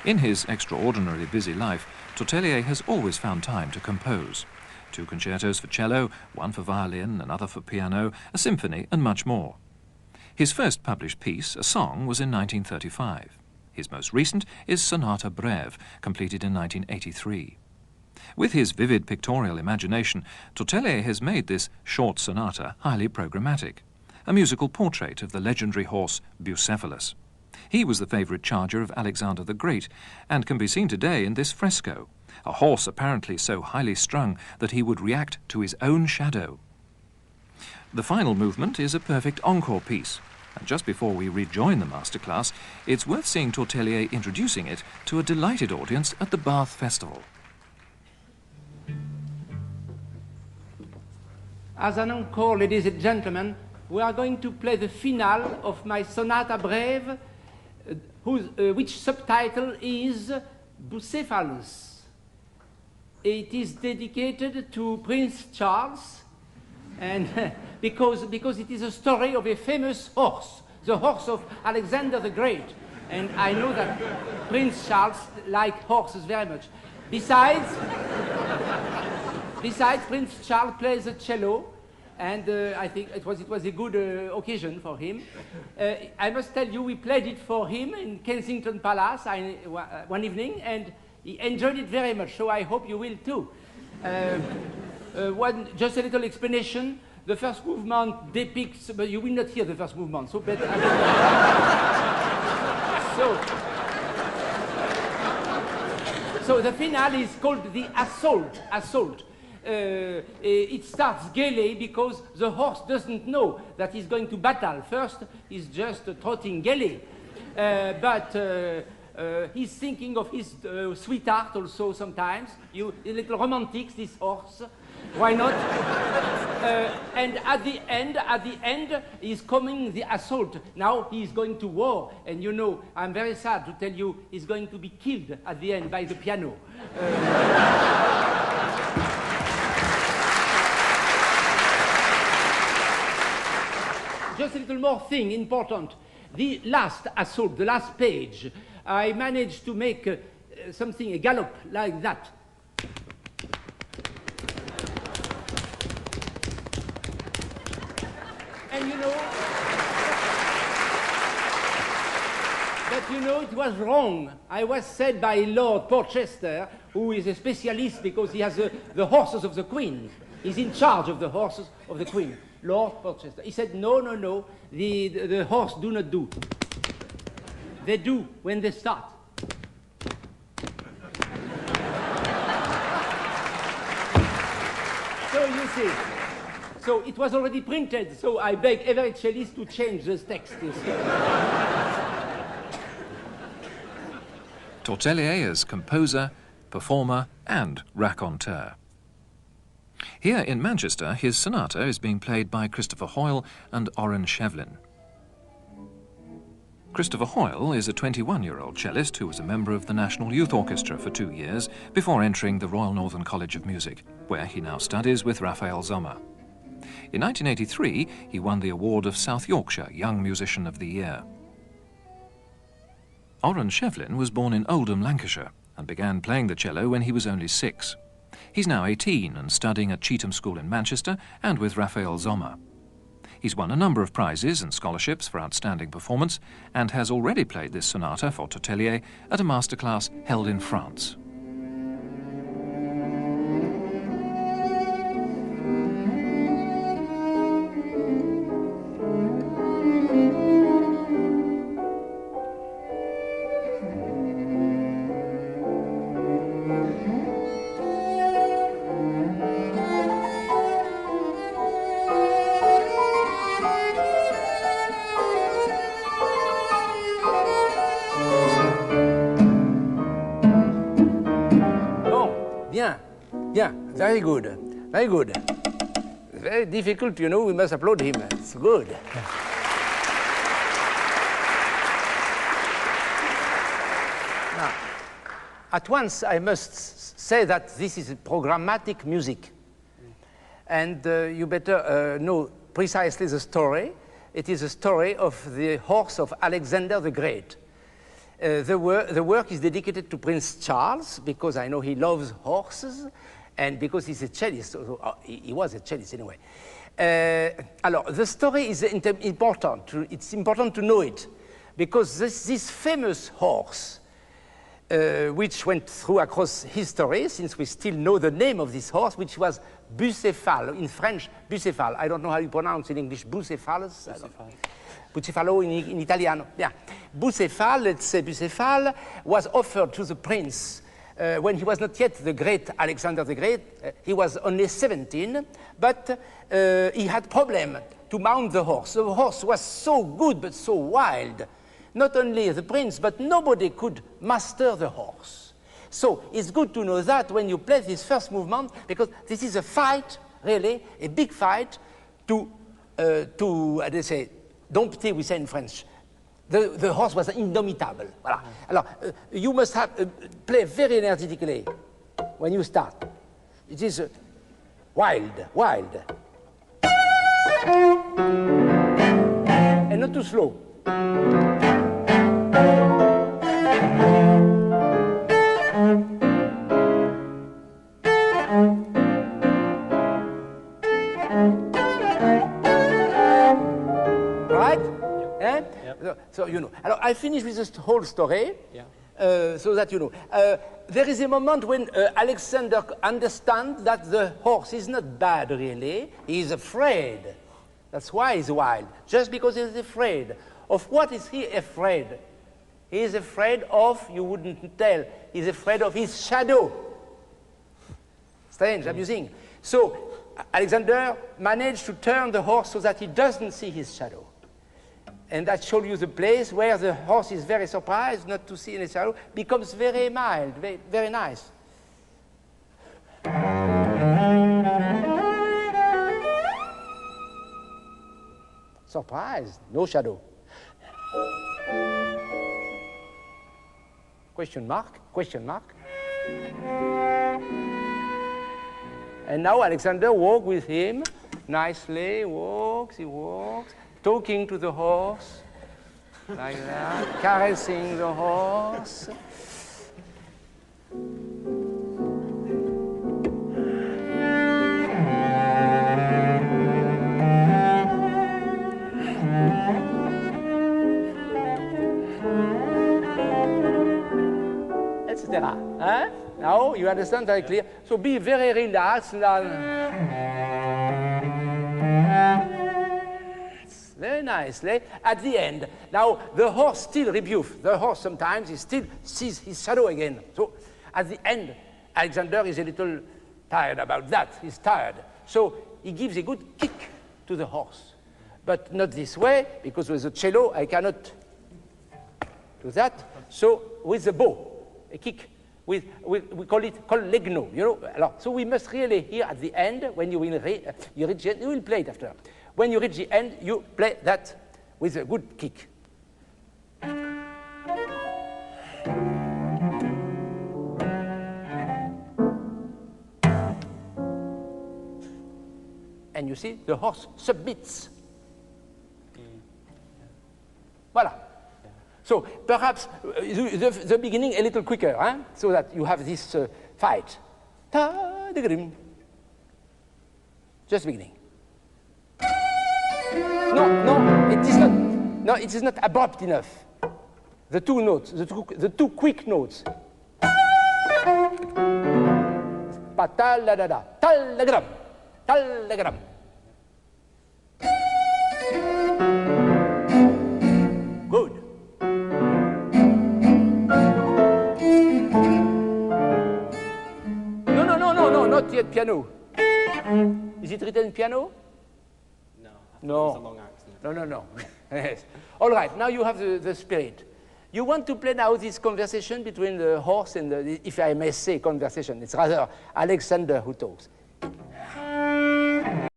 In his extraordinarily busy life, Tortelier has always found time to compose. 2 concertos for cello, 1 for violin, another for piano, a symphony and much more. His first published piece, a song, was in 1935. His most recent is Sonate Breve, completed in 1983. With his vivid pictorial imagination, Tortelier has made this short sonata highly programmatic, a musical portrait of the legendary horse Bucephalus. He was the favourite charger of Alexander the Great and can be seen today in this fresco, a horse apparently so highly strung that he would react to his own shadow. The final movement is a perfect encore piece, and just before we rejoin the masterclass, it's worth seeing Tortelier introducing it to a delighted audience at the Bath Festival. As an encore, ladies and gentlemen, we are going to play the finale of my Sonata Breve, which subtitle is Bucephalus. It is dedicated to Prince Charles, and because it is a story of a famous horse, the horse of Alexander the Great. And I know that Prince Charles likes horses very much. Besides, Prince Charles plays the cello, and I think it was a good occasion for him. I must tell you, we played it for him in Kensington Palace one evening, and he enjoyed it very much, so I hope you will too. Just a little explanation. The first movement depicts, but you will not hear the first movement, so better. So the finale is called the Assault. It starts gaily because the horse doesn't know that he's going to battle. First, he's just trotting gaily. But he's thinking of his sweetheart also sometimes. A little romantic, this horse. Why not? And at the end is coming the assault. Now he's going to war. And you know, I'm very sad to tell you, he's going to be killed at the end by the piano. Just a little more thing important. The last assault, the last page, I managed to make a gallop like that. And you know, it was wrong. I was said by Lord Porchester, who is a specialist because he has the horses of the Queen. He's in charge of the horses of the Queen. Lord Porchester. He said, no, the horse do not do. They do when they start. So you see, so it was already printed, so I beg every cellist to change this text. Tortelier as composer, performer and raconteur. Here in Manchester, his sonata is being played by Christopher Hoyle and Oren Shevlin. Christopher Hoyle is a 21-year-old cellist who was a member of the National Youth Orchestra for 2 years before entering the Royal Northern College of Music, where he now studies with Raphael Sommer. In 1983, he won the award of South Yorkshire Young Musician of the Year. Oren Shevlin was born in Oldham, Lancashire, and began playing the cello when he was only 6. He's now 18 and studying at Cheetham School in Manchester and with Raphael Sommer. He's won a number of prizes and scholarships for outstanding performance and has already played this sonata for Tortelier at a masterclass held in France. Yeah, very good, very good. Very difficult, you know, we must applaud him. It's good. Now, at once I must say that this is programmatic music. And you better know precisely the story. It is a story of the horse of Alexander the Great. The work is dedicated to Prince Charles because I know he loves horses and because he's a cellist. He was a cellist anyway. Alors, the story is important. It's important to know it because this famous horse, which went through across history, since we still know the name of this horse, which was Bucéphale, in French, Bucéphale. I don't know how you pronounce in English, Bucephalus. Bucefalo in Italiano. Yeah. Bucéphale, let's say Bucéphale, was offered to the prince when he was not yet the great Alexander the Great. He was only 17, but he had problem to mount the horse. The horse was so good but so wild. Not only the prince, but nobody could master the horse. So it's good to know that when you play this first movement, because this is a fight, really, a big fight to how do you say, dompter, we say in French. The horse was indomitable. Voilà. Alors, you must have play very energetically when you start. It is wild, wild. And not too slow. So, you know. Alors, I finish with this whole story, so that you know. There is a moment when Alexander understands that the horse is not bad, really. He is afraid. That's why he's wild. Just because he's afraid. Of what is he afraid? He is afraid of, you wouldn't tell, he's afraid of his shadow. Strange, amusing. So, Alexander managed to turn the horse so that he doesn't see his shadow. And that shows you the place where the horse is very surprised not to see any shadow, becomes very mild, very, very nice. Surprised, no shadow. Question mark, question mark. And now Alexander walks with him, nicely, walks, he walks. Talking to the horse, like that, caressing the horse. Etc. Huh? Now you understand very clear. So be very relaxed. Very nicely. At the end, now the horse still rebukes. The horse sometimes he still sees his shadow again. So at the end, Alexander is a little tired about that. He's tired. So he gives a good kick to the horse. But not this way, because with the cello I cannot do that. So with the bow, a kick. We call it collegno, you know. Alors, so we must really hear at the end, when you will reach the end, you will play it after. When you reach the end, you play that with a good kick. And you see, the horse submits. Voilà. So perhaps the beginning a little quicker, huh? So that you have this fight. Just beginning. No, it is not. No, it is not abrupt enough. The two notes, the two quick notes. Pa tal la da da, tal la gram, tal la gram. Good. No, not yet piano. Is it written piano? No. It's a long accent. No. Yes. All right, now you have the spirit. You want to play now this conversation between the horse and the, if I may say conversation, it's rather Alexander who talks.